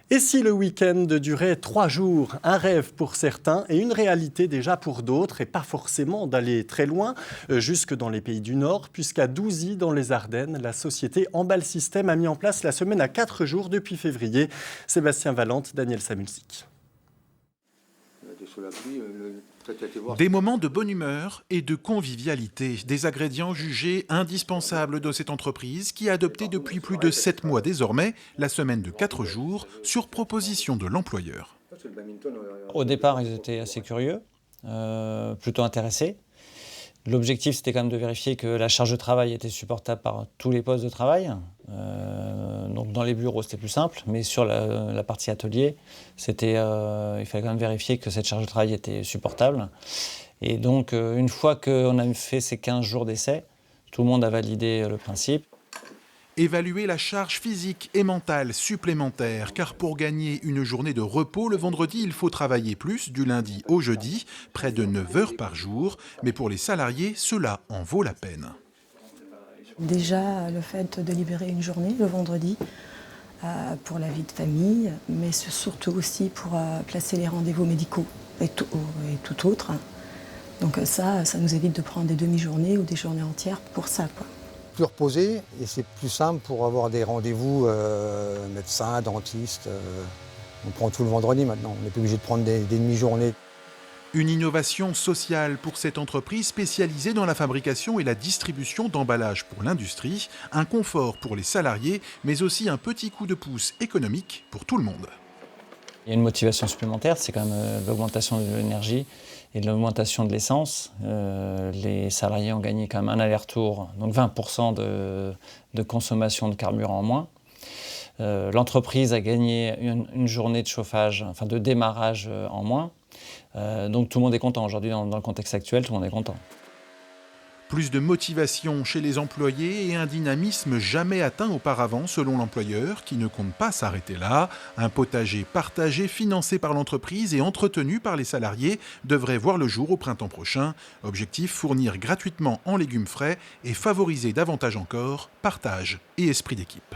Et si le week-end durait 3 jours, un rêve pour certains et une réalité déjà pour d'autres, et pas forcément d'aller très loin, jusque dans les pays du Nord, puisqu'à Douzy, dans les Ardennes, la société Emballe System a mis en place la semaine à 4 jours depuis février. Sébastien Valente, Daniel Samulsik. Des moments de bonne humeur et de convivialité, des ingrédients jugés indispensables de cette entreprise qui a adopté depuis plus de 7 mois désormais la semaine de 4 jours sur proposition de l'employeur. Au départ, ils étaient assez curieux, plutôt intéressés. L'objectif, c'était quand même de vérifier que la charge de travail était supportable par tous les postes de travail. Donc dans les bureaux, c'était plus simple, mais sur la partie atelier, il fallait quand même vérifier que cette charge de travail était supportable. Et donc, une fois qu'on a fait ces 15 jours d'essai, tout le monde a validé le principe. Évaluer la charge physique et mentale supplémentaire, car pour gagner une journée de repos le vendredi, il faut travailler plus du lundi au jeudi, près de 9 heures par jour. Mais pour les salariés, cela en vaut la peine. Déjà, le fait de libérer une journée le vendredi pour la vie de famille, mais surtout aussi pour placer les rendez-vous médicaux et tout autre. Donc ça nous évite de prendre des demi-journées ou des journées entières pour ça, quoi. Plus reposé et c'est plus simple pour avoir des rendez-vous médecins, dentistes. On prend tout le vendredi maintenant, on n'est plus obligé de prendre des demi-journées. Une innovation sociale pour cette entreprise spécialisée dans la fabrication et la distribution d'emballages pour l'industrie, un confort pour les salariés, mais aussi un petit coup de pouce économique pour tout le monde. Il y a une motivation supplémentaire, c'est quand même l'augmentation de l'énergie et de l'augmentation de l'essence. Les salariés ont gagné quand même un aller-retour, donc 20% de consommation de carburant en moins. L'entreprise a gagné une journée de chauffage, enfin de démarrage en moins. Donc tout le monde est content. Aujourd'hui, dans le contexte actuel, tout le monde est content. Plus de motivation chez les employés et un dynamisme jamais atteint auparavant selon l'employeur qui ne compte pas s'arrêter là. Un potager partagé financé par l'entreprise et entretenu par les salariés devrait voir le jour au printemps prochain. Objectif, fournir gratuitement en légumes frais et favoriser davantage encore partage et esprit d'équipe.